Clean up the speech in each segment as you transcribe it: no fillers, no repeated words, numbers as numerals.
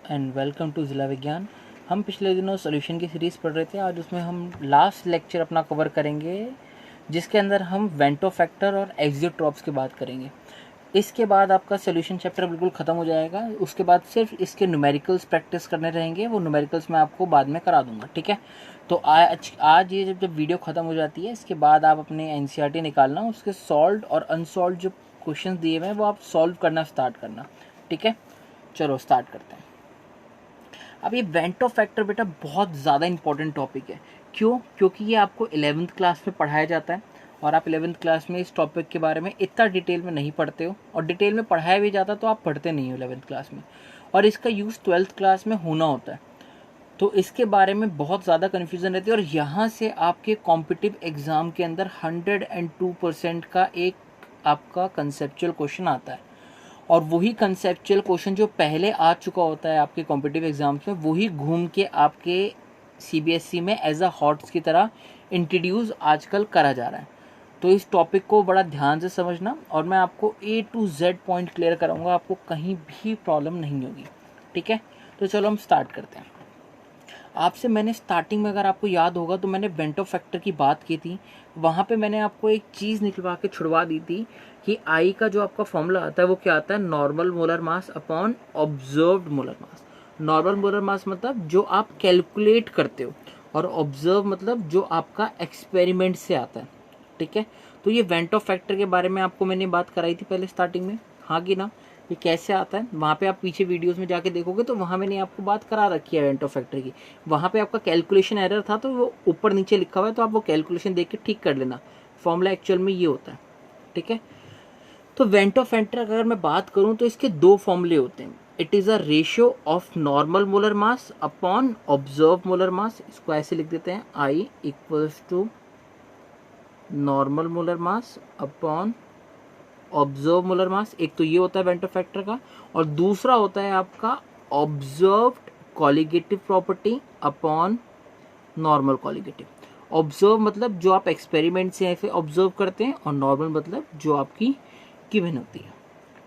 And welcome to जिला विज्ञान। हम पिछले दिनों सॉल्यूशन की सीरीज़ पढ़ रहे थे। आज उसमें हम लास्ट लेक्चर अपना कवर करेंगे जिसके अंदर हम वेंटो फैक्टर और एक्जियोट्रॉप्स की बात करेंगे। इसके बाद आपका सॉल्यूशन चैप्टर बिल्कुल ख़त्म हो जाएगा। उसके बाद सिर्फ इसके न्यूमेरिकल्स प्रैक्टिस करने रहेंगे। वो न्यूमेरिकल्स मैं आपको बाद में करा दूंगा, ठीक है। तो आज ये जब वीडियो ख़त्म हो जाती है इसके बाद आप अपने एनसीईआरटी निकालना, उसके सॉल्व्ड और अनसॉल्व्ड जो क्वेश्चन दिए हुए हैं वो आप सॉल्व करना स्टार्ट करना, ठीक है। चलो स्टार्ट करते हैं। अब ये वेंटो फैक्टर बेटा बहुत ज़्यादा इंपॉर्टेंट टॉपिक है। क्यों? क्योंकि ये आपको 11th क्लास में पढ़ाया जाता है और आप 11th क्लास में इस टॉपिक के बारे में इतना डिटेल में नहीं पढ़ते हो, और डिटेल में पढ़ाया भी जाता तो आप पढ़ते नहीं हो 11th क्लास में, और इसका यूज़ 12th क्लास में होना होता है। तो इसके बारे में बहुत ज़्यादा कन्फ्यूज़न रहती है, और यहाँ से आपके कॉम्पिटिटिव एग्ज़ाम के अंदर 102% का एक आपका कंसेप्चुअल क्वेश्चन आता है। और वही कंसेप्चुअल क्वेश्चन जो पहले आ चुका होता है आपके कॉम्पिटिटिव एग्जाम्स में, वही घूम के आपके सीबीएसई में एज अ हॉट्स की तरह इंट्रोड्यूस आजकल करा जा रहा है। तो इस टॉपिक को बड़ा ध्यान से समझना, और मैं आपको A to Z point clear कराऊंगा, आपको कहीं भी प्रॉब्लम नहीं होगी, ठीक है। तो चलो हम स्टार्ट करते हैं। आपसे मैंने स्टार्टिंग में, अगर आपको याद होगा, तो मैंने वेंटो फैक्टर की बात की थी। वहाँ पे मैंने आपको एक चीज़ निकलवा के छुड़वा दी थी कि आई का जो आपका फॉर्मूला आता है वो क्या आता है, normal molar mass upon observed molar mass. Normal molar मास मतलब जो आप कैलकुलेट करते हो, और ऑब्जर्व मतलब जो आपका एक्सपेरिमेंट से आता है, ठीक है। तो ये वेंटो फैक्टर के बारे में आपको मैंने बात कराई थी पहले स्टार्टिंग में, हाँ कि ना। ये कैसे आता है, वहाँ पे आप पीछे वीडियोस में जाके देखोगे तो वहाँ मैंने आपको बात करा रखी है वेंटो फैक्टर की। वहाँ पे आपका कैलकुलेशन एरर था तो वो ऊपर नीचे लिखा हुआ है, तो आप वो कैलकुलेशन देख के ठीक कर लेना। फॉर्मूला एक्चुअल में ये होता है, ठीक है। तो वेंटो फैक्टर अगर मैं बात करूँ तो इसके दो फॉर्मूले होते हैं। It is a ratio of normal molar mass upon observe molar mass. इसको ऐसे लिख देते हैं, i equals to normal molar mass upon observe molar mass. एक तो ये होता है वेंटो फैक्टर का, और दूसरा होता है आपका observed colligative property upon normal colligative. Observe मतलब जो आप एक्सपेरिमेंट से ऐसे ऑब्जर्व करते हैं, और नॉर्मल मतलब जो आपकी गिवन होती है,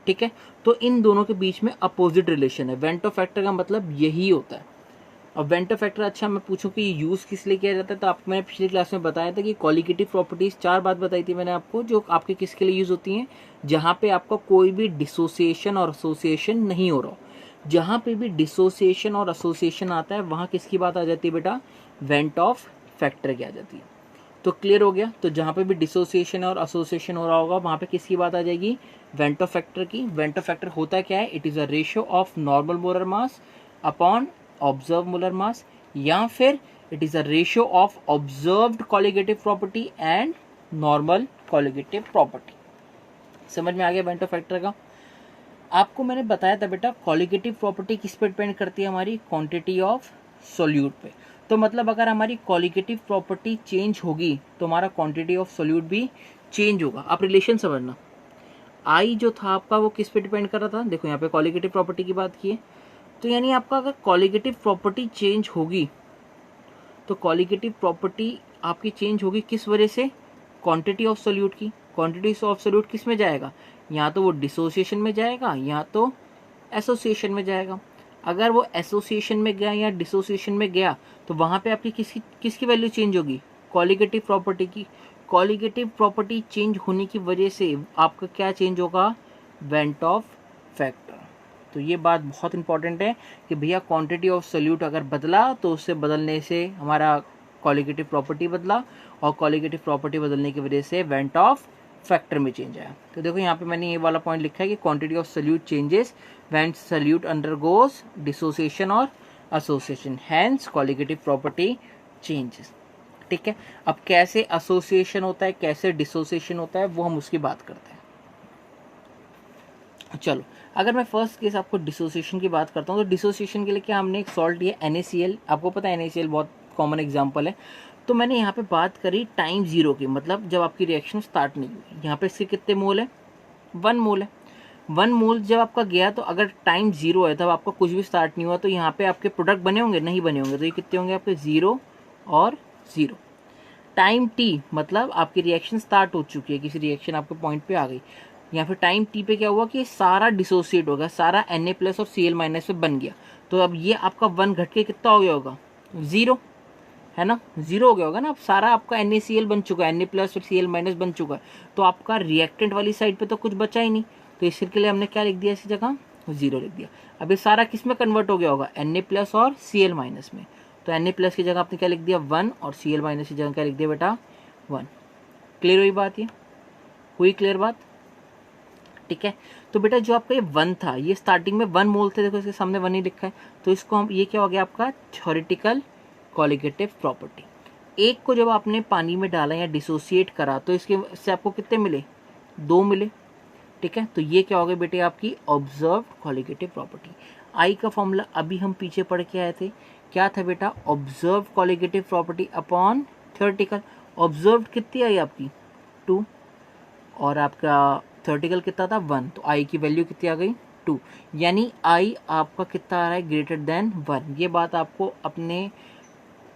ठीक है। तो इन दोनों के बीच में अपोजिट रिलेशन है। वेंटो फैक्टर का मतलब यही होता है। अब वेंटो फैक्टर, अच्छा मैं पूछूं कि ये यूज़ किस लिए किया जाता है, तो आपको मैंने पिछली क्लास में बताया था कि क्वालिटेटिव प्रॉपर्टीज़ 4 बात बताई थी मैंने आपको, जो आपके किसके लिए यूज़ होती हैं, जहाँ पे आपका कोई भी डिसोसिएशन और एसोसिएशन नहीं हो रहा हो। जहाँ पे भी डिसोसिएशन और एसोसिएशन आता है वहाँ किसकी बात आ जाती है बेटा, वेंटो फैक्टर की आ जाती है। तो क्लियर हो गया। तो जहाँ पे भी डिसोसिएशन और एसोसिएशन हो रहा होगा वहाँ पे किसकी बात आ जाएगी, वेंटो फैक्टर की। वेंटो फैक्टर होता क्या है, it is a ratio of normal molar mass upon observe molar मास, या फिर it is a ratio of observed colligative property and normal colligative property. समझ में आ गया वेंटो फैक्टर का। आपको मैंने बताया था बेटा कॉलिगेटिव प्रॉपर्टी किस पे डिपेंड करती है, हमारी क्वांटिटी ऑफ सोल्यूट पे। तो मतलब अगर हमारी कॉलिगेटिव प्रॉपर्टी चेंज होगी तो हमारा क्वांटिटी ऑफ सोल्यूट भी चेंज होगा। आप रिलेशन समझना, आई जो था आपका वो किस पे डिपेंड कर रहा था, देखो यहाँ पे कॉलिगेटिव प्रॉपर्टी की बात की है, तो यानी आपका अगर कॉलिगेटिव प्रॉपर्टी चेंज होगी तो कॉलिगेटिव प्रॉपर्टी आपकी चेंज होगी किस वजह से, क्वांटिटी ऑफ सोल्यूट की। क्वांटिटी ऑफ सोल्यूट किस में जाएगा, या तो वो डिसोसिएशन में जाएगा या तो एसोसिएशन में जाएगा। अगर वो एसोसिएशन में गया या डिसोसिएशन में गया तो वहाँ पे आपकी किसकी वैल्यू चेंज होगी, कॉलिगेटिव प्रॉपर्टी की। कॉलिगेटिव प्रॉपर्टी चेंज होने की वजह से आपका क्या चेंज होगा, वेंटो फैक्टर। तो ये बात बहुत इंपॉर्टेंट है कि भैया क्वांटिटी ऑफ सोल्यूट अगर बदला तो उससे बदलने से हमारा कॉलिगेटिव प्रॉपर्टी बदला, और कॉलिगेटिव प्रॉपर्टी बदलने की वजह से वेंटो फैक्टर में चेंज आया। तो देखो यहाँ पे मैंने ये वाला पॉइंट लिखा है कि quantity of solute changes when solute undergoes dissociation और association, hence colligative property changes, ठीक है। अब कैसे एसोसिएशन होता है, कैसे डिसोसिएशन होता है, वो हम उसकी बात करते हैं। चलो अगर मैं फर्स्ट केस आपको डिसोसिएशन की बात करता हूँ, तो डिसोसिएशन के लिए क्या हमने एक सॉल्ट लिया NaCl। आपको पता है NaCl बहुत कॉमन एग्जांपल है। तो मैंने यहाँ पे बात करी टाइम जीरो की, मतलब जब आपकी रिएक्शन स्टार्ट नहीं हुई। यहाँ पे इसके कितने मोल है, 1 मोल है। 1 मोल जब आपका गया तो अगर टाइम जीरो है तब आपका कुछ भी स्टार्ट नहीं हुआ, तो यहाँ पे आपके प्रोडक्ट बने होंगे, नहीं बने होंगे। तो ये कितने होंगे आपके, 0 और 0। टाइम t मतलब आपकी रिएक्शन स्टार्ट हो चुकी है, किसी रिएक्शन आपके पॉइंट पे आ गई, या फिर टाइम t पे क्या हुआ कि सारा डिसोसिएट हो गया, सारा Na+ और Cl- पे बन गया। तो अब ये आपका 1 घट के कितना हो गया होगा, 0, है ना, 0 हो गया होगा ना। अब सारा आपका NaCl बन चुका है, Na प्लस फिर Cl माइनस बन चुका है, तो आपका रिएक्टेंट वाली साइड पे तो कुछ बचा ही नहीं, तो इसके लिए हमने क्या लिख दिया, इसी जगह 0 लिख दिया। अब ये सारा किस में कन्वर्ट हो गया होगा, Na प्लस और Cl माइनस में। तो Na प्लस की जगह आपने क्या लिख दिया 1 और Cl माइनस की जगह क्या लिख दिया बेटा 1। क्लियर हुई बात, ये हुई क्लियर बात, ठीक है। तो बेटा जो आपका ये 1 था, ये स्टार्टिंग में 1 मोल थे, देखो इसके सामने 1 ही लिखा है, तो इसको हम, ये क्या हो गया आपका थ्योरेटिकल कॉलिगेटिव प्रॉपर्टी। एक को जब आपने पानी में डाला या डिसोसिएट करा तो इसके से आपको कितने मिले, 2 मिले, ठीक है। तो ये क्या हो गया बेटे आपकी ऑब्जर्व्ड कॉलिगेटिव प्रॉपर्टी। आई का फॉर्मूला अभी हम पीछे पढ़ के आए थे, क्या था बेटा, observed colligative property upon theoretical. Observed कितनी आई आपकी 2 और आपका थ्योरेटिकल कितना था 1, तो आई की वैल्यू कितनी आ गई 2, यानी आई आपका कितना आ रहा है ग्रेटर देन 1। ये बात आपको अपने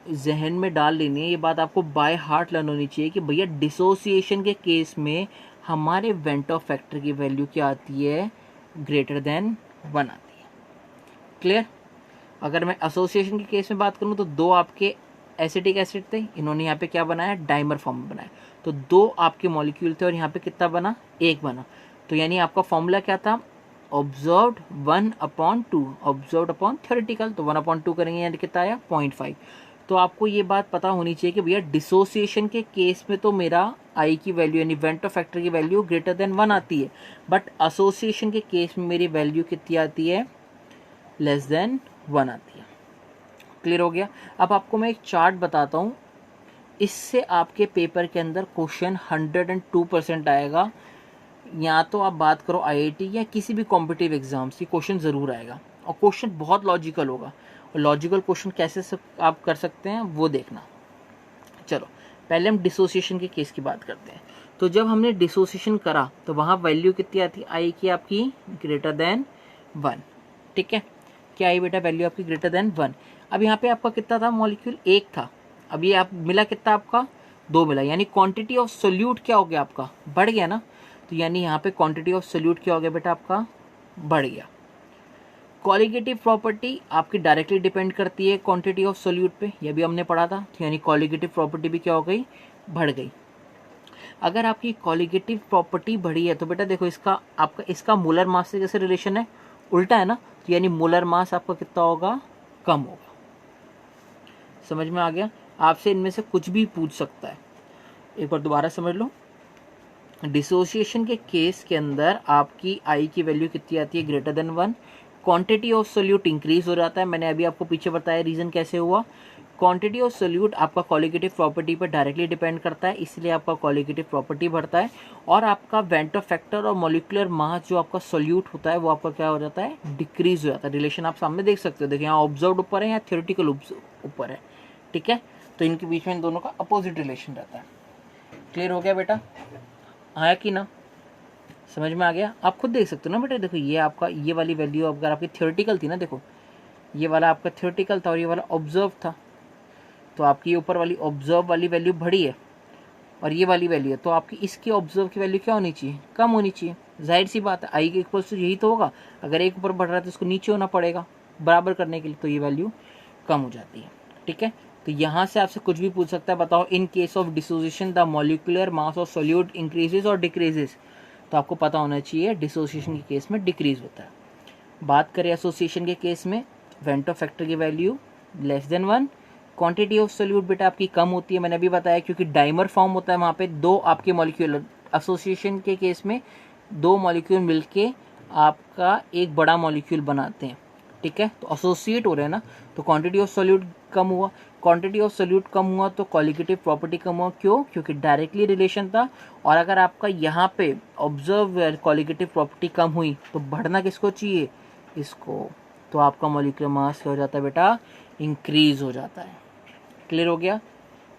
जहन में डाल लेनी है, ये बात आपको बाय हार्ट लर्न होनी चाहिए कि भैया डिसोसिएशन के केस में हमारे वेंटो फैक्टर की वैल्यू क्या आती है, ग्रेटर देन 1 आती है। क्लियर। अगर मैं एसोसिएशन के केस में बात करूं तो 2 आपके एसिटिक एसिड थे, इन्होंने यहाँ पे क्या बनाया, डाइमर फॉर्म में बनाया, तो 2 आपके मॉलिक्यूल थे और यहाँ पे कितना बना, 1 बना। तो यानी आपका फॉर्मूला क्या था, ऑब्जर्व्ड 1/2, ऑब्जर्व्ड अपॉन थ्योरेटिकल, तो 1/2 करेंगे यानी कितना आया 0.5। तो आपको ये बात पता होनी चाहिए कि भैया डिसोसिएशन के केस में तो मेरा आई की वैल्यू यानी वेंटो फैक्टर की वैल्यू ग्रेटर देन 1 आती है, बट एसोसिएशन के केस में मेरी वैल्यू कितनी आती है, लेस देन 1 आती है। क्लियर हो गया। अब आपको मैं एक चार्ट बताता हूँ, इससे आपके पेपर के अंदर क्वेश्चन 102% आएगा। या तो आप बात करो IIT या किसी भी कॉम्पिटिटिव एग्जाम्स की, क्वेश्चन ज़रूर आएगा और क्वेश्चन बहुत लॉजिकल होगा। और लॉजिकल क्वेश्चन कैसे आप कर सकते हैं वो देखना। चलो पहले हम डिसोसिएशन के केस की बात करते हैं। तो जब हमने डिसोसिएशन करा तो वहाँ वैल्यू कितनी आती है आई की आपकी ग्रेटर देन 1, ठीक है। क्या आई बेटा वैल्यू आपकी ग्रेटर देन 1। अब यहाँ पे आपका कितना था, मॉलिक्यूल 1 था, अब ये आप मिला कितना आपका 2 मिला, यानी क्वांटिटी ऑफ सोल्यूट क्या हो गया आपका, बढ़ गया ना। तो यानी यहाँ पे क्वांटिटी ऑफ सोल्यूट क्या हो गया बेटा आपका, बढ़ गया। कॉलिगेटिव प्रॉपर्टी आपकी डायरेक्टली डिपेंड करती है क्वांटिटी ऑफ सोल्यूट पे, ये भी हमने पढ़ा था, तो यानी कॉलिगेटिव प्रॉपर्टी भी क्या हो गई, बढ़ गई। अगर आपकी कॉलिगेटिव प्रॉपर्टी बढ़ी है तो बेटा देखो इसका आपका इसका मोलर मास से जैसे रिलेशन है, उल्टा है ना, तो यानी मोलर मास आपका कितना होगा, कम होगा। समझ में आ गया। आपसे इनमें से कुछ भी पूछ सकता है, एक बार दोबारा समझ लो। डिसोसिएशन के केस के अंदर आपकी आई की वैल्यू कितनी आती है, greater than 1। Quantity of solute increase हो जाता है, मैंने अभी आपको पीछे बताया रीजन कैसे हुआ। क्वांटिटी ऑफ सोल्यूट आपका कॉलिगेटिव प्रॉपर्टी पर डायरेक्टली डिपेंड करता है, इसलिए आपका कॉलिगेटिव प्रॉपर्टी बढ़ता है। और आपका वेंटो फैक्टर और मॉलिक्यूलर मास जो आपका सोल्यूट होता है वो आपका क्या हो जाता है, डिक्रीज हो जाता है। रिलेशन आप सामने देख सकते हो, देखिए यहाँ ऑब्जर्व्ड ऊपर है, यहाँ थ्योरेटिकल ऊपर है, ठीक है। तो इनके बीच में इन दोनों का अपोजिट रिलेशन रहता है। क्लियर हो गया बेटा, आया कि ना, समझ में आ गया। आप खुद देख सकते हो ना बेटा, देखो ये आपका ये वाली वैल्यू अगर आपकी थ्योरेटिकल थी ना, देखो ये वाला आपका थ्योरेटिकल था और ये वाला ऑब्जर्व था, तो आपकी ऊपर वाली ऑब्जर्व वाली वैल्यू बढ़ी है और ये वाली वैल्यू है, तो आपकी इसकी ऑब्जर्व की वैल्यू क्या होनी चाहिए, कम होनी चाहिए। जाहिर सी बात है, आई के इक्वल्स तो यही तो होगा, अगर एक ऊपर बढ़ रहा है तो उसको नीचे होना पड़ेगा बराबर करने के लिए, तो ये वैल्यू कम हो जाती है, ठीक है। तो यहाँ से आपसे कुछ भी पूछ सकता है, बताओ in case of dissociation the molecular mass of solute increases और डिक्रीजेज, तो आपको पता होना चाहिए डिसोसिएशन के केस में डिक्रीज होता है। बात करें एसोसिएशन के केस में, वेंटो फैक्टर की value less than 1, quantity of solute बेटा आपकी कम होती है, मैंने अभी बताया क्योंकि डाइमर फॉर्म होता है वहाँ पे 2 आपके मॉलिक्यूल। एसोसिएशन के केस में 2 मॉलिक्यूल मिलके आपका एक बड़ा मॉलिक्यूल बनाते हैं, ठीक है। तो एसोसिएट हो रहे हैं ना, तो क्वांटिटी ऑफ सोल्यूट कम हुआ, क्वांटिटी ऑफ सोल्यूट कम हुआ तो कॉलिगेटिव प्रॉपर्टी कम हुआ, क्यों, क्योंकि डायरेक्टली रिलेशन था। और अगर आपका यहाँ पे ऑब्जर्व कॉलिगेटिव प्रॉपर्टी कम हुई तो बढ़ना किसको चाहिए, इसको, तो आपका मॉलिक्यूलर मास क्या हो जाता है बेटा, इंक्रीज हो जाता है। क्लियर हो गया,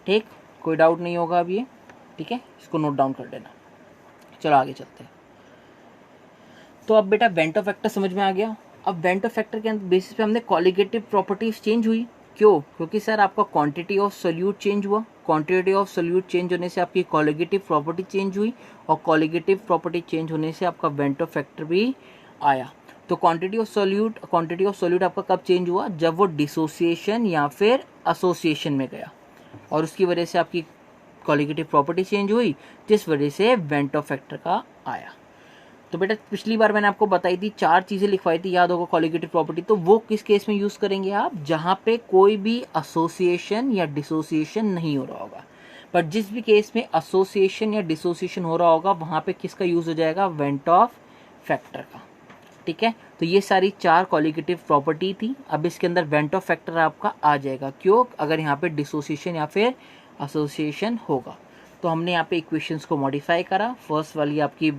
ठीक, कोई डाउट नहीं होगा अब ये, ठीक है, इसको नोट डाउन कर लेना। चलो आगे चलते हैं। तो अब बेटा वेंटो फैक्टर समझ में आ गया। अब वेंटो फैक्टर के बेसिस पे हमने कॉलिगेटिव प्रॉपर्टीज चेंज हुई, क्यों, क्योंकि सर आपका क्वांटिटी ऑफ सोल्यूट चेंज हुआ, क्वांटिटी ऑफ सोल्यूट चेंज होने से आपकी कॉलिगेटिव प्रॉपर्टी चेंज हुई और कॉलिगेटिव प्रॉपर्टी चेंज होने से आपका वेंटो फैक्टर भी आया। तो क्वांटिटी ऑफ सॉल्यूट आपका कब चेंज हुआ, जब वो डिसोसिएशन या फिर एसोसिएशन में गया और उसकी वजह से आपकी कॉलिगेटिव प्रॉपर्टी चेंज हुई, जिस वजह से वेंटो फैक्टर का आया। तो बेटा पिछली बार मैंने आपको बताई थी, 4 चीज़ें लिखवाई थी, याद होगा कॉलिगेटिव प्रॉपर्टी। तो वो किस केस में यूज़ करेंगे आप, जहाँ पे कोई भी एसोसिएशन या डिसोसिएशन नहीं हो रहा होगा। पर जिस भी केस में एसोसिएशन या डिसोसिएशन हो रहा होगा वहाँ पे किसका यूज़ हो जाएगा, वेंटो फैक्टर का। ठीक है, तो ये सारी 4 कॉलिगेटिव प्रॉपर्टी थी। अब इसके अंदर वेंटो फैक्टर आपका आ जाएगा, क्यों, अगर यहाँ पे डिसोसिएशन या फिर एसोसिएशन होगा। तो हमने यहाँ पे इक्वेशंस को मॉडिफाई करा। फर्स्ट वाली आपकी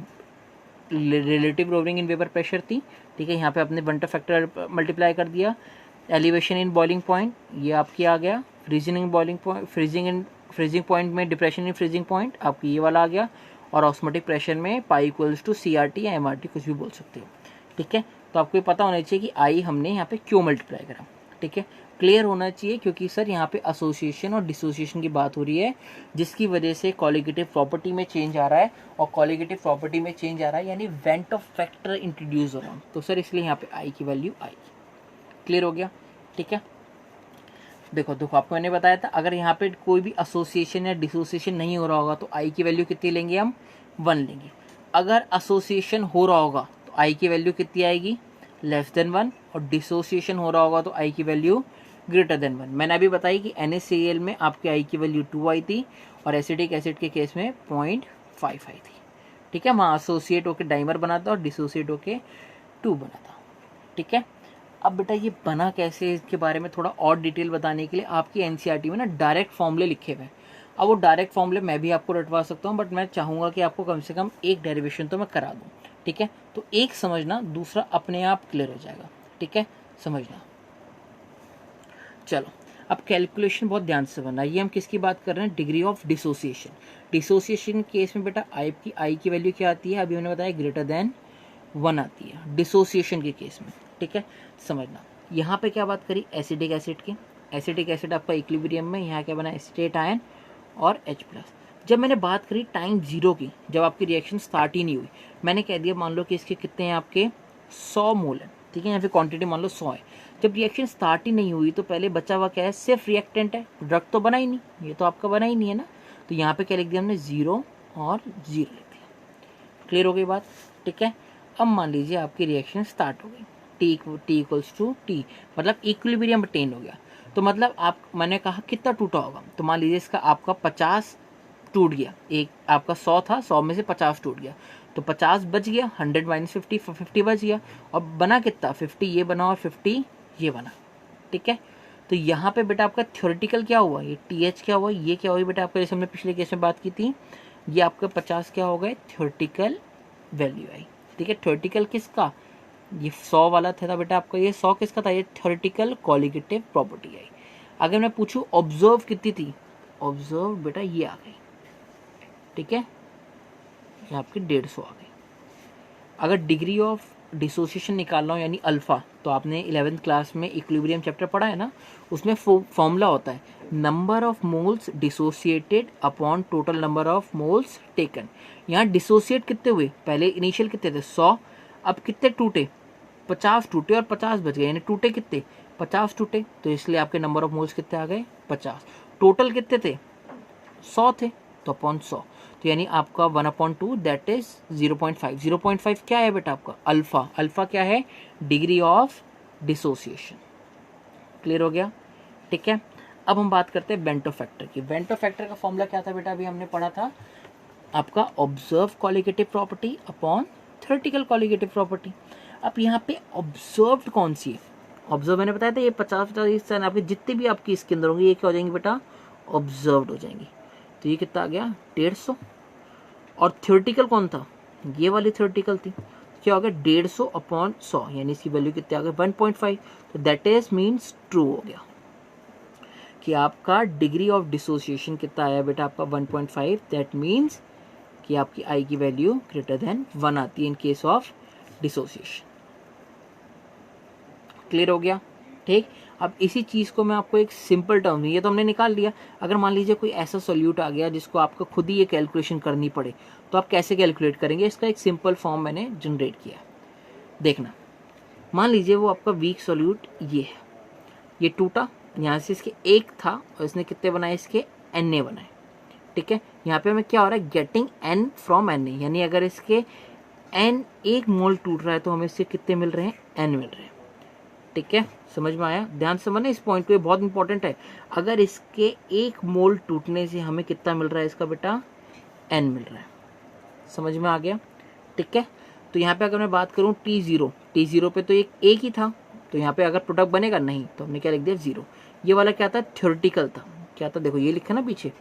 रिलेटिव रोवरिंग इन वेपर प्रेशर थी, ठीक है, यहाँ पे आपने वेंटो फैक्टर मल्टीप्लाई कर दिया। एलिवेशन इन बॉइलिंग पॉइंट ये आपकी आ गया, freezing in boiling point, freezing point में डिप्रेशन इन फ्रीजिंग पॉइंट आपकी ये वाला आ गया, और ऑस्मोटिक प्रेशर में पाई इक्वल्स टू CRT या MRT कुछ भी बोल सकते हो। ठीक है, तो आपको पता होना चाहिए कि आई हमने यहाँ पे क्यों मल्टीप्लाई करा। ठीक है, क्लियर होना चाहिए, क्योंकि सर यहाँ पे एसोसिएशन और डिसोसिएशन की बात हो रही है, जिसकी वजह से कॉलिगेटिव प्रॉपर्टी में चेंज आ रहा है, और कॉलिगेटिव प्रॉपर्टी में चेंज आ रहा है यानी वेंटो फैक्टर इंट्रोड्यूस हो रहा है। तो सर इसलिए यहाँ पे आई की वैल्यू आएगी। क्लियर हो गया। ठीक है, देखो आपको मैंने बताया था, अगर यहाँ पे कोई भी एसोसिएशन या डिसोसिएशन नहीं हो रहा होगा तो आई की वैल्यू कितनी लेंगे, हम 1 लेंगे। अगर एसोसिएशन हो रहा होगा तो आई की वैल्यू कितनी आएगी, <1, और डिसोसिएशन हो रहा होगा तो आई की वैल्यू <1। मैंने अभी बताई कि NaCl में आपकी आई की वैल्यू 2 आई थी, और एसिटिक एसिड के केस में 0.5 आई थी। ठीक है, वहाँ एसोसिएट होकर डाइमर बना था और डिसोसिएट होकर 2 बना था। ठीक है, अब बेटा ये बना कैसे, इसके बारे में थोड़ा और डिटेल बताने के लिए आपकी NCERT में ना डायरेक्ट फॉर्मूले लिखे हुए हैं। अब वो डायरेक्ट फॉर्मूले मैं भी आपको रटवा सकता हूँ, बट मैं चाहूँगा कि आपको कम से कम एक डेरिवेशन तो मैं करा दूँ। ठीक है, तो एक समझना, दूसरा अपने आप क्लियर हो जाएगा। ठीक है, समझना। चलो अब कैलकुलेशन बहुत ध्यान से बनना। ये हम किसकी बात कर रहे हैं, degree of dissociation. Dissociation case में बेटा आई की वैल्यू क्या आती है, अभी हमने बताया <1 आती है डिसोसिएशन के केस में। ठीक है, समझना। यहाँ पे क्या बात करी, एसिडिक एसिड की। एसिडिक एसिड आपका इक्विलिब्रियम में, यहाँ क्या बना, एसिटेट आयन और H+। जब मैंने बात करी टाइम 0 की, जब आपकी रिएक्शन स्टार्ट ही नहीं हुई, मैंने कह दिया मान लो कि इसके कितने हैं आपके 100 मोल है। ठीक है, यहाँ पे क्वांटिटी मान लो 100 है। जब रिएक्शन स्टार्ट ही नहीं हुई तो पहले बचा हुआ क्या है, सिर्फ रिएक्टेंट है, ड्रग तो बना ही नहीं, ये तो आपका बना ही नहीं है ना। तो यहाँ पे क्या लिख दिया हमने, 0 और 0 लिख दिया। क्लियर हो गई बात। ठीक है, अब मान लीजिए आपकी रिएक्शन स्टार्ट हो गई, T इक्वल्स टू T, मतलब इक्विलिब्रियम अटेन हो गया। तो मतलब आप, मैंने कहा कितना टूटा होगा, तो मान लीजिए इसका आपका 50 टूट गया, एक आपका 100 था, 100 में से 50 टूट गया, तो 50 बच गया, 100 माइनस 50 बच गया, और बना कितना, 50 ये बना और 50 ये बना। ठीक है, तो यहाँ पे बेटा आपका थ्योरेटिकल क्या हुआ, ये TH क्या हुआ, ये क्या हुई बेटा आपका, जैसे हमने पिछले केस में बात की थी, ये आपका 50 क्या हो गए, थ्योरेटिकल वैल्यू आई। ठीक है, थ्योरेटिकल किसका, ये 100 वाला था बेटा आपका, ये 100 किसका था, ये थ्योरेटिकल कॉलिगेटिव प्रॉपर्टी आई। अगर मैं पूछूं ऑब्जर्व कितनी थी, ऑब्जर्व बेटा ये आ गई। ठीक है, ये आपकी 150 आ गई। अगर डिग्री ऑफ डिसोसिएशन निकालना हो यानी अल्फा, तो आपने 11th क्लास में इक्विलिब्रियम चैप्टर पढ़ा है ना, उसमें फॉर्मूला होता है number of moles dissociated upon total number of moles taken. यहाँ डिसोसिएट कितने हुए, पहले इनिशियल कितने थे 100, अब कितने टूटे, 50 टूटे और 50 बच गए, यानी टूटे कितने, 50 टूटे, तो इसलिए आपके नंबर ऑफ मोल्स कितने आ गए, 50। टोटल कितने थे, 100 थे, तो अपॉन 100, तो यानी आपका 1/2 दैट इज 0.5। 0.5 क्या है बेटा आपका, अल्फा। अल्फा क्या है, डिग्री ऑफ डिसोसिएशन। क्लियर हो गया। ठीक है, अब हम बात करते हैं बेंटो फैक्टर की। बेंटो फैक्टर का फॉर्मूला क्या था बेटा, अभी हमने पढ़ा था, आपका observe colligative property upon theoretical colligative property. अब यहाँ पे ऑब्जर्व्ड कौन सी है, ऑब्जर्व मैंने बताया था ये 50 आपके जितने भी आपकी इसके अंदर होंगे ये क्या हो जाएंगे बेटा, ऑब्जर्व्ड हो जाएंगी। तो ये कितना आ गया 150, और थ्योरेटिकल कौन था, ये वाली थ्योरेटिकल थी, क्या हो गया 150 अपॉन 100, यानी इसकी वैल्यू कितने आ गई 1.5। तो दैट इज मीन्स ट्रू हो गया कि आपका डिग्री ऑफ डिसोसिएशन कितना आया बेटा आपका 1.5। दैट मीन्स कि आपकी आई की वैल्यू <1 आती है in case of dissociation. Clear हो गया। ठीक, अब इसी चीज़ को मैं आपको एक सिंपल टर्म में, ये तो हमने निकाल लिया, अगर मान लीजिए कोई ऐसा सोल्यूट आ गया जिसको आपको खुद ही ये कैलकुलेशन करनी पड़े, तो आप कैसे कैलकुलेट करेंगे, इसका एक सिंपल फॉर्म मैंने जनरेट किया। देखना, मान लीजिए वो आपका वीक सॉल्यूट ये है, ये टूटा, यहाँ से इसके एक था और इसने कितने बनाए, इसके Na बनाए, ठीक है। यहाँ पे हमें क्या हो रहा है, गेटिंग N फ्रॉम Na, यानी अगर इसके N एक मोल टूट रहा है तो हमें इससे कितने मिल रहे हैं, N मिल रहे हैं, ठीक है। समझ में आया, ध्यान से समझना इस पॉइंट को, ये बहुत इंपॉर्टेंट है। अगर इसके एक मोल टूटने से हमें कितना मिल रहा है इसका बेटा, N मिल रहा है, समझ में आ गया, ठीक है। तो यहाँ पे अगर मैं बात करूँ T0 पे तो एक ही था, तो यहाँ पे अगर प्रोडक्ट बनेगा नहीं, तो हमने क्या लिख दिया, 0। ये वाला क्या था, थ्योरेटिकल था, क्या था, देखो ये लिखा ना पीछे,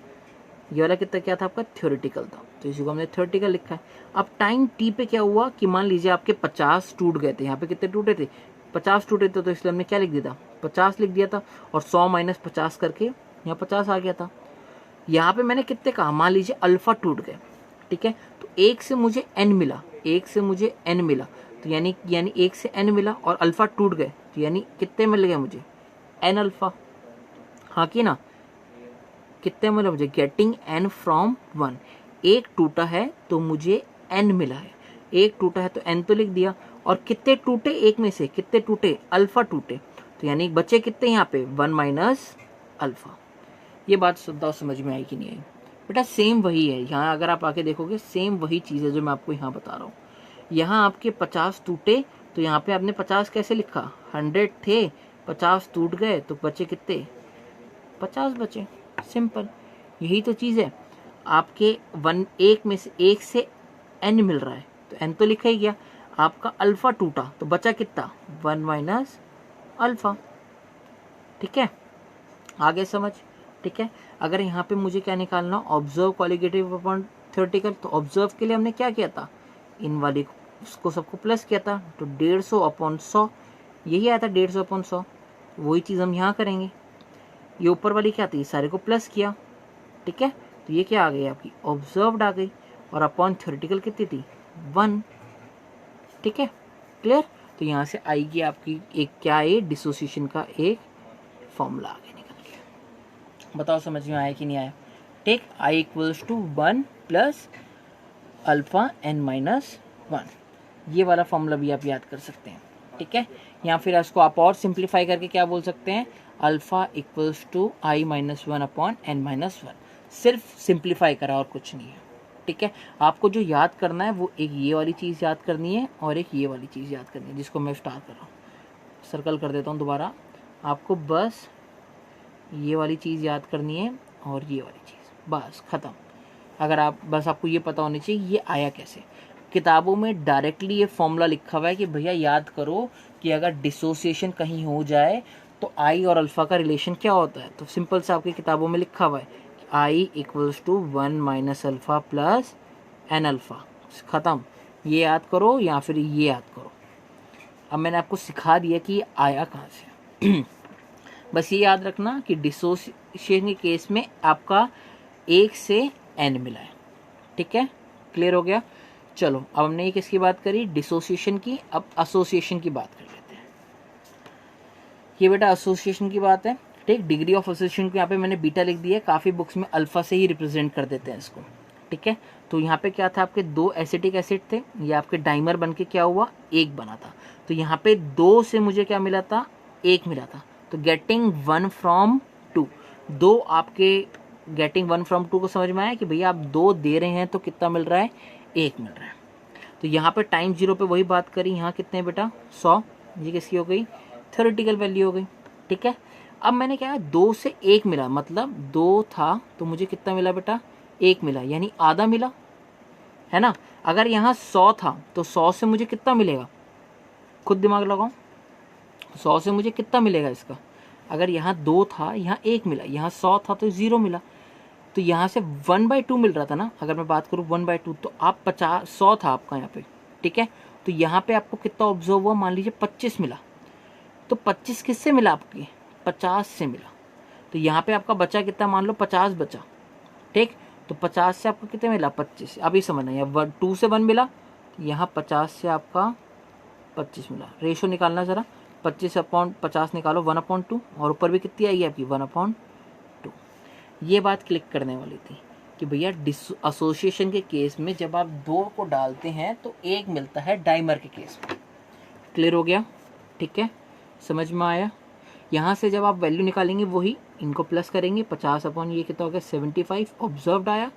ये वाला कितना क्या था आपका, थ्योरेटिकल था, तो इसी को हमने थ्योरेटिकल लिखा है। अब टाइम टी पे क्या हुआ कि मान लीजिए आपके 50 टूट गए थे, यहाँ पे कितने टूटे थे, 50 टूटे थे, तो इसलिए हमने क्या लिख दिया था, 50 लिख दिया था, और 100 माइनस 50 करके यहाँ 50 आ गया था। यहाँ पे मैंने कितने कहा, मान लीजिए अल्फा टूट गए, ठीक है, तो एक से मुझे n मिला, एक से मुझे n मिला, तो यानी एक से n मिला और अल्फा टूट गए, तो यानी कितने मिल गए मुझे, n अल्फा, हाँ कि ना, कितने मिला मुझे, गेटिंग n फ्रॉम 1। एक टूटा है तो मुझे n मिला है, एक टूटा है तो n तो लिख दिया, और कितने टूटे, एक में से कितने टूटे, अल्फा टूटे, तो यानी बचे कितने यहाँ पे, 1 माइनस अल्फा। ये बात समझ में आई कि नहीं आई बेटा, सेम वही है यहाँ, अगर आप आके देखोगे सेम वही चीज़ है जो मैं आपको यहाँ बता रहा हूँ। यहाँ आपके 50 टूटे, तो यहाँ पे आपने 50 कैसे लिखा, 100 थे, 50 टूट गए तो बचे कितने, 50 बचे, सिंपल, यही तो चीज़ है। आपके एक से n मिल रहा है, तो n तो लिखा ही गया, आपका अल्फा टूटा तो बचा कितना, 1 माइनस अल्फा, ठीक है, आगे समझ, ठीक है। अगर यहाँ पे मुझे क्या निकालना, ऑब्जर्व क्वालिटेटिव अपॉन थ्योरेटिकल, तो ऑब्जर्व के लिए हमने क्या किया था, इन वाली उसको सबको प्लस किया था, तो 150 अपॉन 100, यही आया था 150 अपॉन 100, वही चीज़ हम यहाँ करेंगे। ये ऊपर वाली क्या थी, सारे को प्लस किया, ठीक है, तो ये क्या आ गई आपकी, ऑब्जर्व्ड आ गई, और अपॉन थ्योरेटिकल कितनी थी, 1, ठीक है, क्लियर। तो यहाँ से आएगी आपकी एक क्या है, डिसोसिएशन का एक फॉर्मूला आगे निकल गया। बताओ समझ में आया कि नहीं आया, take I equals to 1 plus alpha n minus 1, ये वाला फॉर्मूला भी आप याद कर सकते हैं, ठीक है। या फिर इसको आप और सिंप्लीफाई करके क्या बोल सकते हैं, alpha equals to I minus 1 upon n minus 1, सिर्फ सिंप्लीफाई करा और कुछ नहीं है, ठीक है। आपको जो याद करना है वो एक ये वाली चीज़ याद करनी है और एक ये वाली चीज़ याद करनी है, जिसको मैं स्टार्ट कर रहा हूँ, सर्कल कर देता हूँ दोबारा, आपको बस ये वाली चीज़ याद करनी है और ये वाली चीज़, बस ख़त्म। अगर आपको ये पता होनी चाहिए ये आया कैसे, किताबों में डायरेक्टली ये फॉर्मूला लिखा हुआ है कि भैया याद करो कि अगर डिसोसिएशन कहीं हो जाए तो आई और अल्फ़ा का रिलेशन क्या होता है, तो सिंपल से आपकी किताबों में लिखा हुआ है कि i equals to 1 minus alpha plus n alpha, ख़त्म। ये याद करो या फिर ये याद करो। अब मैंने आपको सिखा दिया कि ये आया कहाँ से बस ये याद रखना कि डिसोसिएशन के केस में आपका 1 से n मिला है, ठीक है, क्लियर हो गया। चलो अब हमने ये किसकी बात करी, डिसोसिएशन की, अब एसोसिएशन की बात कर लेते हैं। ये बेटा एसोसिएशन की बात है, ठीक। डिग्री ऑफ एसोसिएशन को यहाँ पे मैंने बीटा लिख दिया है, काफ़ी बुक्स में अल्फा से ही रिप्रेजेंट कर देते हैं इसको, ठीक है। तो यहाँ पे क्या था, आपके 2 एसिटिक एसिड थे, ये आपके डाइमर बन के क्या हुआ, 1 बना था, तो यहाँ पे 2 से मुझे क्या मिला था, 1 मिला था, तो गेटिंग 1 फ्रॉम 2, 2 आपके गेटिंग 1 फ्रॉम 2 को समझ में आया कि भैया आप 2 दे रहे हैं तो कितना मिल रहा है, 1 मिल रहा है। तो यहाँ पे टाइम 0 पे वही बात करी, यहाँ कितने बेटा 100, ये किसकी हो गई, थ्योरेटिकल वैल्यू हो गई, ठीक है। अब मैंने क्या, 2 से 1 मिला, मतलब 2 था तो मुझे कितना मिला बेटा, 1 मिला, यानी आधा मिला, है ना। अगर यहाँ 100 था तो 100 से मुझे कितना मिलेगा, खुद दिमाग लगाओ, 100 से मुझे कितना मिलेगा इसका, अगर यहाँ 2 था, यहाँ 1 मिला, यहाँ 100 था तो 0 मिला, तो यहाँ से 1/2 मिल रहा था ना। अगर मैं बात करूँ 1/2 तो आप 100 था आपका यहाँ पे, ठीक है। तो यहाँ पे आपको कितना ऑब्जर्व हुआ, मान लीजिए 25 मिला, तो 25 किससे मिला, आपकी 50 से मिला, तो यहाँ पे आपका बचा कितना, मान लो 50 बचा, ठीक। तो 50 से आपको कितना मिला, 25, अभी समझना, यहाँ 2 से 1 मिला, यहाँ 50 से आपका 25 मिला, रेशो निकालना ज़रा, 25/50 निकालो, 1/2, और ऊपर भी कितनी आएगी आपकी, 1/2। ये बात क्लिक करने वाली थी कि भैया एसोसिएशन के केस में जब आप 2 को डालते हैं तो 1 मिलता है डाइमर के केस में, क्लियर हो गया। ठीक है, समझ में आया। यहाँ से जब आप वैल्यू निकालेंगे वही इनको प्लस करेंगे, 50 अपॉन ये कितना हो गया 75, ऑब्जर्व्ड आया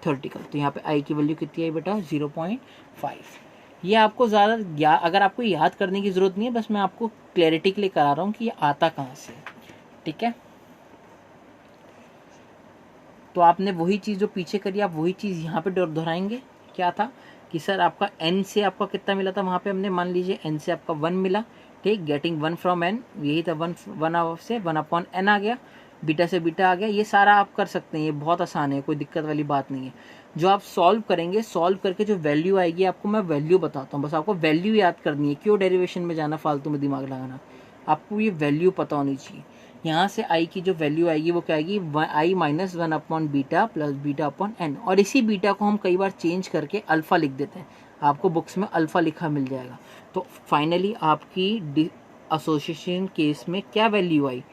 30 का, तो यहाँ पे आई की वैल्यू कितनी आई बेटा 0.5। ये आपको ज़्यादा अगर आपको याद करने की ज़रूरत नहीं है, बस मैं आपको क्लैरिटी के लिए करा रहा हूँ कि ये आता कहाँ से, ठीक है। तो आपने वही चीज़ जो पीछे करी आप वही चीज़ यहाँ पे दोहराएंगे। क्या था कि सर आपका n से आपका कितना मिला था, वहाँ पे हमने मान लीजिए n से आपका 1 मिला, ठीक, गेटिंग 1 फ्रॉम n, यही था 1 से 1 अपॉन n आ गया, बीटा से बीटा आ गया। ये सारा आप कर सकते हैं, ये बहुत आसान है, कोई दिक्कत वाली बात नहीं है। जो आप सॉल्व करेंगे, सॉल्व करके जो वैल्यू आएगी आपको मैं वैल्यू बताता हूँ, बस आपको वैल्यू याद करनी है, क्यों डेरिवेशन में जाना, फालतू में दिमाग लगाना, आपको ये वैल्यू पता होनी चाहिए। यहाँ से आई की जो वैल्यू आएगी वो क्या आएगी, i minus 1 upon beta plus beta upon n, और इसी बीटा को हम कई बार चेंज करके अल्फ़ा लिख देते हैं, आपको बुक्स में अल्फ़ा लिखा मिल जाएगा। तो फाइनली आपकी एसोसिएशन केस में क्या वैल्यू आई,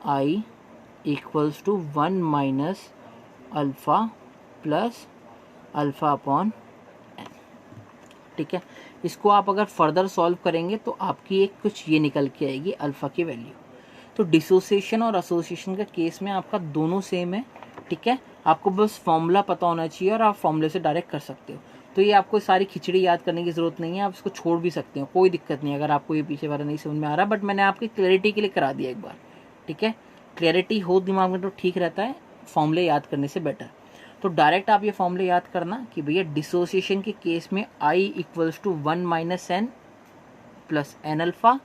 I equals to 1 minus alpha plus alpha upon N, ठीक है। इसको आप अगर फर्दर सॉल्व करेंगे तो आपकी एक कुछ ये निकल के आएगी अल्फ़ा की वैल्यू। तो डिसोसिएशन और एसोसिएशन का केस में आपका दोनों सेम है, ठीक है। आपको बस फॉर्मूला पता होना चाहिए और आप फॉर्मूले से डायरेक्ट कर सकते हो। तो ये आपको सारी खिचड़ी याद करने की ज़रूरत नहीं है, आप इसको छोड़ भी सकते हो, कोई दिक्कत नहीं अगर आपको ये पीछे वाला नहीं समझ में आ रहा, बट मैंने आपकी क्लैरिटी के लिए करा दिया एक बार, ठीक है। क्लैरिटी हो दिमाग में तो ठीक रहता है, फॉर्मूले याद करने से बेटर। तो डायरेक्ट आप ये फॉर्मूले याद करना कि भैया डिसोसिएशन के केस में i equals to 1 minus n plus n alpha,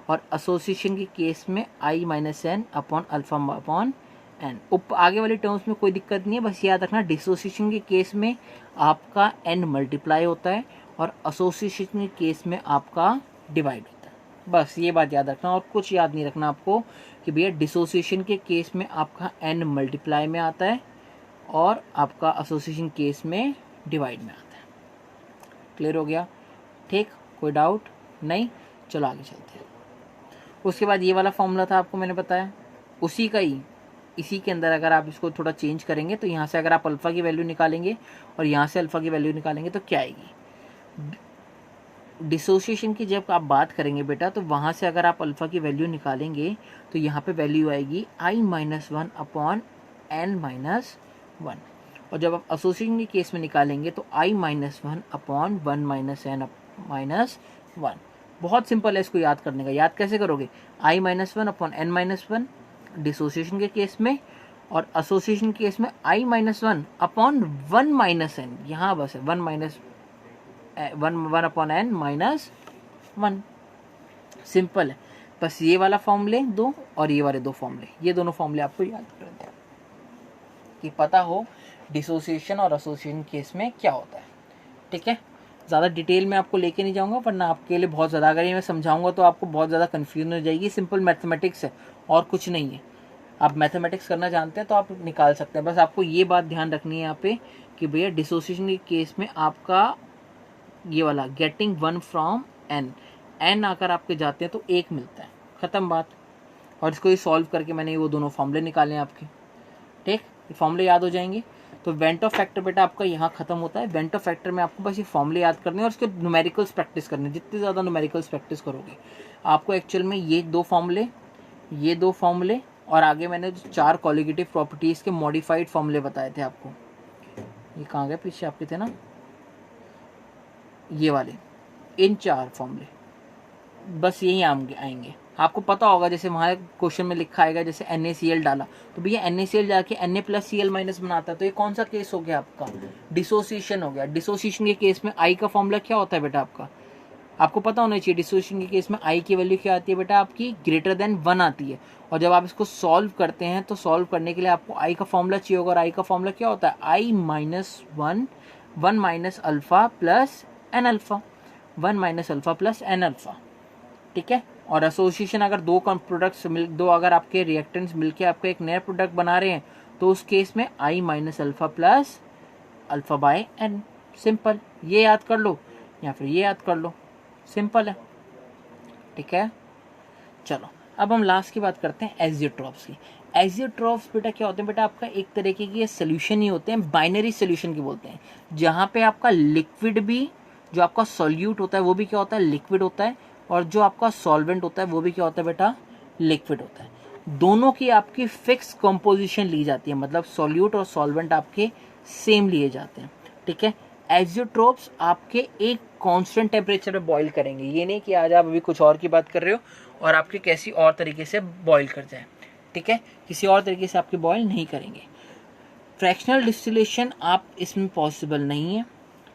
और एसोसिएशन के केस में i minus n upon alpha upon n. आगे वाली टर्म्स में कोई दिक्कत नहीं है, बस याद रखना डिसोसिएशन के केस में आपका एन मल्टीप्लाई होता है और एसोसिएशन के केस में आपका डिवाइड होता है, बस ये बात याद रखना। और कुछ याद नहीं रखना आपको कि भैया डिसोसिएशन के केस में आपका एन मल्टीप्लाई में आता है और आपका एसोसिएशन केस में डिवाइड में आता है। क्लियर हो गया, ठीक, कोई डाउट नहीं, चलो आगे चलते हैं। उसके बाद ये वाला फॉर्मूला था आपको मैंने बताया, उसी का ही इसी के अंदर अगर आप इसको थोड़ा चेंज करेंगे तो यहाँ से अगर आप अल्फ़ा की वैल्यू निकालेंगे और यहाँ से अल्फ़ा की वैल्यू निकालेंगे तो क्या आएगी, डिसोसिएशन की जब आप बात करेंगे बेटा तो वहाँ से अगर आप अल्फ़ा की वैल्यू निकालेंगे तो यहाँ पे वैल्यू आएगी i minus 1 upon n minus 1, और जब आप एसोसिएशन के केस में निकालेंगे तो i minus 1 upon 1 minus n minus 1। बहुत सिंपल है इसको याद करने का। याद कैसे करोगे, i minus 1 upon n minus 1 dissociation के केस में, और एसोसिएशन के केस में i minus 1 upon 1 minus n, यहाँ बस है 1 minus 1 upon n minus 1। Simple है, बस ये वाला फॉर्मूले दो और ये वाले दो फॉर्मूले, ये दोनों फॉर्मूले आपको याद कर दें कि पता हो डिसोसिएशन और एसोसिएशन केस में क्या होता है, ठीक है। ज़्यादा डिटेल में आपको लेके नहीं जाऊंगा, वरना आपके लिए बहुत ज़्यादा, अगर ये मैं समझाऊंगा तो आपको बहुत ज़्यादा कन्फ्यूजन हो जाएगी। सिंपल मैथमेटिक्स है और कुछ नहीं है। आप मैथमेटिक्स करना जानते हैं तो आप निकाल सकते हैं, बस आपको ये बात ध्यान रखनी है यहाँ पे कि भैया डिसोसिएशन के केस में आपका ये वाला गेटिंग 1 फ्रॉम एन आकर आपके जाते हैं तो 1 मिलता है, ख़त्म बात। और इसको ही सॉल्व करके मैंने वो दोनों फॉर्मूले निकाले हैं आपके, ठीक, ये फॉर्मूले याद हो जाएंगे। तो वेंटो फैक्टर बेटा आपका यहाँ खत्म होता है। वेंटो फैक्टर में आपको बस ये फॉर्मूले याद करने और उसके न्यूमेरिकल्स प्रैक्टिस करने। जितने ज़्यादा न्यूमेरिकल्स प्रैक्टिस करोगे आपको एक्चुअल में ये दो फॉर्मूले और आगे मैंने जो 4 कॉलिगेटिव प्रॉपर्टीज़ के मॉडिफाइड फॉर्मूले बताए थे आपको, ये कहाँ गए पीछे आपके थे ना, ये वाले, इन 4 फॉर्मूले बस यही आएंगे। आपको पता होगा जैसे वहाँ क्वेश्चन में लिखा आएगा जैसे NaCl डाला तो भैया NaCl जाके Na प्लस Cl माइनस बनाता है, तो ये कौन सा केस हो गया आपका, डिसोसिएशन हो गया। डिसोसिएशन के केस में आई का फॉर्मूला क्या होता है बेटा आपको पता होना चाहिए। डिसोसिएशन के केस में आई की वैल्यू क्या आती है बेटा आपकी, ग्रेटर देन 1 आती है। और जब आप इसको सॉल्व करते हैं तो सॉल्व करने के लिए आपको आई का फॉर्मूला चाहिए होगा, और आई का फॉर्मूला क्या होता है, i minus 1 minus alpha plus n alpha, 1 minus alpha plus n alpha, ठीक है। और एसोसिएशन अगर दो अगर आपके रिएक्टेंट्स मिलके आपको एक नया प्रोडक्ट बना रहे हैं तो उस केस में i minus alpha plus alpha by n. Simple, ये याद कर लो या फिर ये याद कर लो, सिंपल है, ठीक है। चलो अब हम लास्ट की बात करते हैं एजियोट्रॉप्स की। एजियोट्रॉप्स बेटा क्या होते हैं बेटा, आपका एक तरीके की सोल्यूशन ही होते हैं, बाइनरी सोल्यूशन की बोलते हैं, जहाँ पे आपका लिक्विड भी जो आपका सॉल्यूट होता है वो भी क्या होता है, लिक्विड होता है, और जो आपका सॉल्वेंट होता है वो भी क्या होता है बेटा, लिक्विड होता है। दोनों की आपकी फिक्स कंपोजिशन ली जाती है, मतलब सॉल्यूट और सॉल्वेंट आपके सेम लिए जाते हैं, ठीक है। एक्जियोट्रोप्स आपके एक कांस्टेंट टेम्परेचर पे बॉईल करेंगे, ये नहीं कि आज आप अभी कुछ और की बात कर रहे हो और आपके किसी और तरीके से बॉईल कर जाए, ठीक है, किसी और तरीके से आपके बॉईल नहीं करेंगे। फ्रैक्शनल डिस्टिलेशन आप इसमें पॉसिबल नहीं है,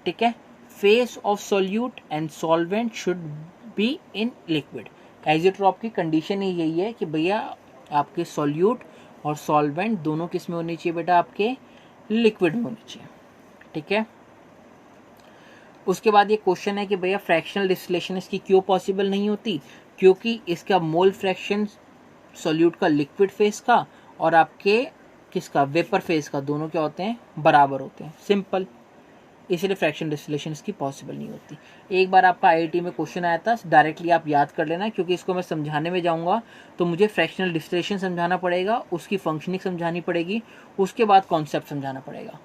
ठीक है। Phase of solute and solvent should be in liquid. Azeotrope की कंडीशन ही यही है कि भैया आपके सॉल्यूट और सॉल्वेंट दोनों किस में होनी चाहिए बेटा, आपके लिक्विड में होनी चाहिए, ठीक है। उसके बाद ये क्वेश्चन है कि भैया फ्रैक्शनल डिस्टिलेशन इसकी क्यों पॉसिबल नहीं होती, क्योंकि इसका मोल फ्रैक्शन सॉल्यूट का लिक्विड फेस का और आपके किसका वेपर फेस का दोनों क्या होते हैं, बराबर होते हैं, सिंपल, इसलिए फ्रैक्शन डिस्टिलेशन इसकी पॉसिबल नहीं होती। एक बार आपका आईआईटी में क्वेश्चन आया था, डायरेक्टली आप याद कर लेना, क्योंकि इसको मैं समझाने में जाऊंगा तो मुझे फ्रैक्शनल डिस्टिलेशन समझाना पड़ेगा, उसकी फंक्शनिंग समझानी पड़ेगी, उसके बाद कॉन्सेप्ट समझाना पड़ेगा।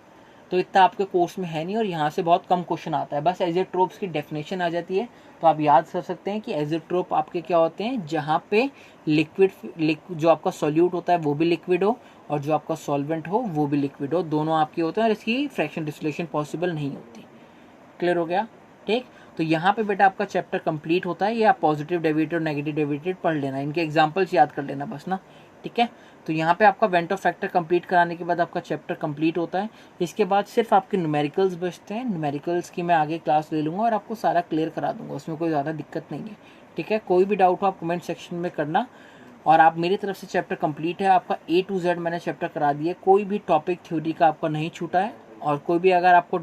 तो इतना आपके कोर्स में है नहीं और यहाँ से बहुत कम क्वेश्चन आता है, बस एक्जियोट्रोप्स की डेफिनेशन आ जाती है तो आप याद कर सकते हैं कि एक्जियोट्रोप आपके क्या होते हैं, जहाँ पे लिक्विड जो आपका सॉल्यूट होता है वो भी लिक्विड हो और जो आपका सॉल्वेंट हो वो भी लिक्विड हो, दोनों आपके होते हैं और इसकी फ्रैक्शन डिस्टिलेशन पॉसिबल नहीं होती। क्लियर हो गया, ठीक। तो यहाँ पे बेटा आपका चैप्टर कंप्लीट होता है, ये आप पॉजिटिव डेरिवेटिव और नेगेटिव डेरिवेटिव पढ़ लेना, इनके एग्जांपल्स याद कर लेना बस ना, ठीक है। तो यहाँ पे आपका वेंटो फैक्टर कंप्लीट कराने के बाद आपका चैप्टर कंप्लीट होता है। इसके बाद सिर्फ आपके न्यूमेरिकल्स बचते हैं, न्यूमेरिकल्स की मैं आगे क्लास ले लूँगा और आपको सारा क्लियर करा दूंगा, उसमें कोई ज़्यादा दिक्कत नहीं है, ठीक है। कोई भी डाउट हो आप कमेंट सेक्शन में करना। और आप मेरी तरफ से चैप्टर कंप्लीट है, आपका A to Z मैंने चैप्टर करा दिया, कोई भी टॉपिक थ्योरी का आपका नहीं छूटा है। और कोई भी अगर आपको